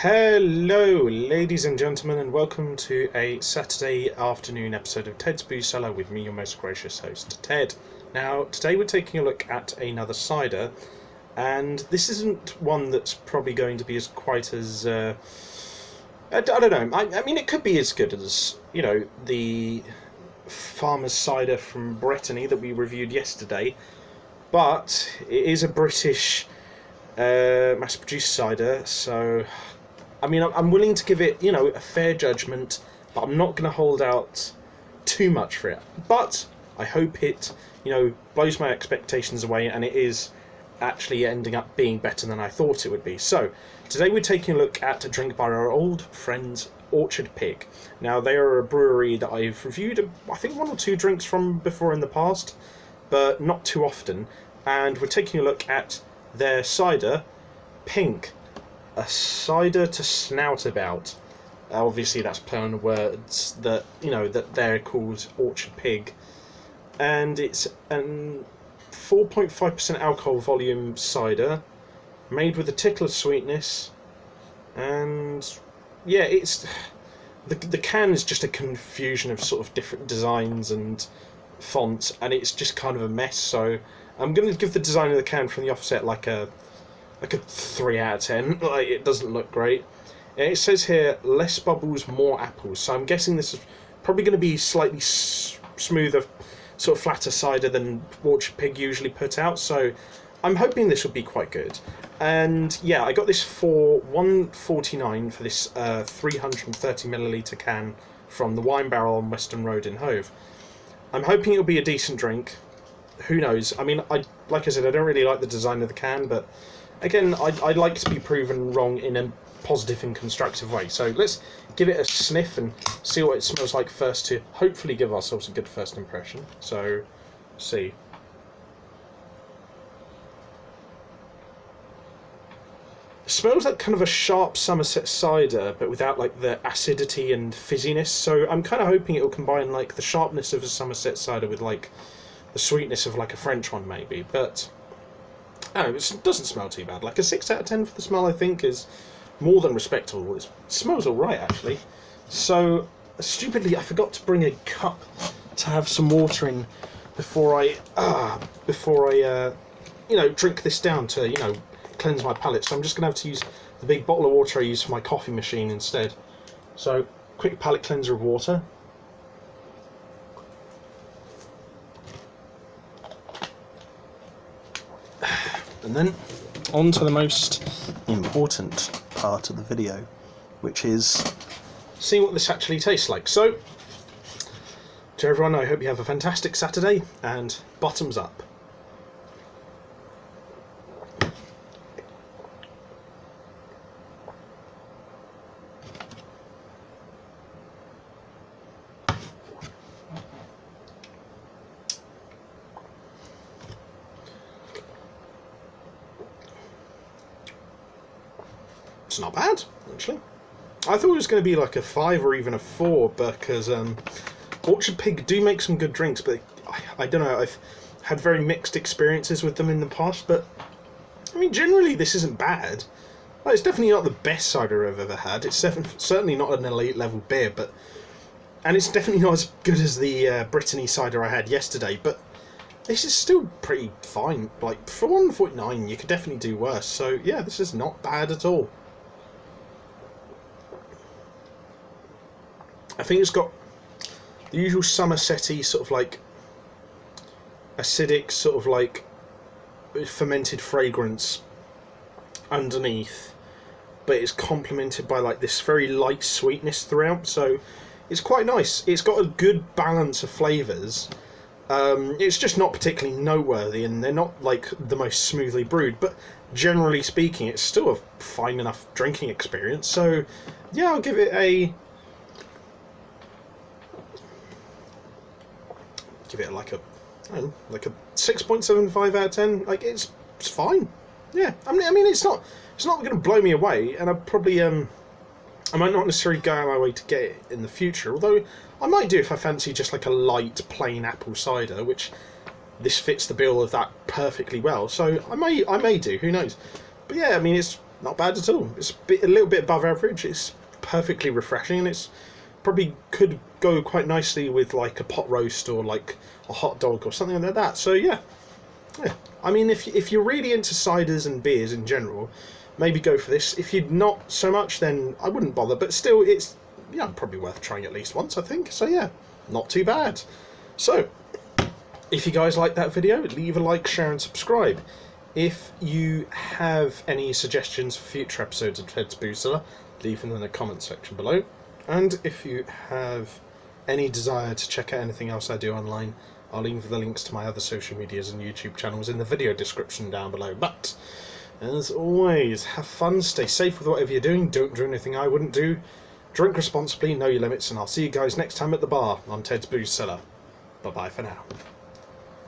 Hello, ladies and gentlemen, and welcome to a Saturday afternoon episode of Ted's Cellar with me, your most gracious host, Ted. Now, today we're taking a look at another cider, and this isn't one that's probably going to be as quite as, I don't know, I mean, it could be as good as, the farmer's cider from Brittany that we reviewed yesterday, but it is a British mass-produced cider, so I mean, I'm willing to give it, a fair judgment, but I'm not going to hold out too much for it. But I hope it, blows my expectations away, and it is actually ending up being better than I thought it would be. So, today we're taking a look at a drink by our old friends, Orchard Pig. Now, they are a brewery that I've reviewed, I think, one or two drinks from before in the past, but not too often. And we're taking a look at their cider, Pink. A cider to snout about. Obviously, that's play on the words that that they're called Orchard Pig, and it's an 4.5% alcohol volume cider, made with a tickle of sweetness, and yeah, it's the can is just a confusion of sort of different designs and fonts, and it's just kind of a mess. So I'm going to give the design of the can from the offset like a 3 out of 10. Like, it doesn't look great. It says here, less bubbles, more apples. So I'm guessing this is probably going to be slightly smoother, sort of flatter cider than Orchard Pig usually put out. So I'm hoping this will be quite good. And yeah, I got this for $1.49 for this 330ml can from the Wine Barrel on Western Road in Hove. I'm hoping it'll be a decent drink. Who knows? I mean, like I said, I don't really like the design of the can, but again, I'd like to be proven wrong in a positive and constructive way. So let's give it a sniff and see what it smells like first to hopefully give ourselves a good first impression. So, see. It smells like kind of a sharp Somerset cider, but without like the acidity and fizziness. So I'm kind of hoping it will combine like the sharpness of a Somerset cider with like the sweetness of like a French one maybe, but oh, it doesn't smell too bad. Like a 6 out of 10 for the smell, I think, is more than respectable. It smells alright, actually. So, stupidly, I forgot to bring a cup to have some water in before I drink this down to, cleanse my palate. So I'm just going to have to use the big bottle of water I use for my coffee machine instead. So, quick palate cleanser of water. And then on to the most important part of the video, which is seeing what this actually tastes like. So, to everyone, I hope you have a fantastic Saturday, and bottoms up. It's not bad, actually. I thought it was going to be like a 5 or even a 4, because Orchard Pig do make some good drinks, but I don't know, I've had very mixed experiences with them in the past, but I mean, generally this isn't bad. Well, it's definitely not the best cider I've ever had. It's certainly not an elite level beer, and it's definitely not as good as the Brittany cider I had yesterday, but this is still pretty fine. Like, for $1.49 you could definitely do worse, so yeah, this is not bad at all. I think it's got the usual Somerset-y sort of like acidic sort of like fermented fragrance underneath, but it's complemented by like this very light sweetness throughout, so it's quite nice. It's got a good balance of flavours. It's just not particularly noteworthy, and they're not like the most smoothly brewed, but generally speaking it's still a fine enough drinking experience. So yeah, I'll give it like a 6.75 out of 10. Like, it's fine. Yeah, I mean it's not going to blow me away, and I probably I might not necessarily go out of my way to get it in the future, although I might do if I fancy just like a light plain apple cider, which this fits the bill of that perfectly well. So I may do, who knows. But yeah, I mean, it's not bad at all. It's a little bit above average. It's perfectly refreshing, and it's probably could go quite nicely with like a pot roast or like a hot dog or something like that. So yeah. I mean, if you're really into ciders and beers in general, maybe go for this. If you're not so much, then I wouldn't bother. But still, it's probably worth trying at least once, I think. So yeah, not too bad. So, if you guys like that video, leave a like, share and subscribe. If you have any suggestions for future episodes of Ted's Booze Cellar, leave them in the comment section below. And if you have any desire to check out anything else I do online, I'll leave the links to my other social medias and YouTube channels in the video description down below. But, as always, have fun, stay safe with whatever you're doing, don't do anything I wouldn't do, drink responsibly, know your limits, and I'll see you guys next time at the bar on Ted's Booze Cellar. Bye-bye for now.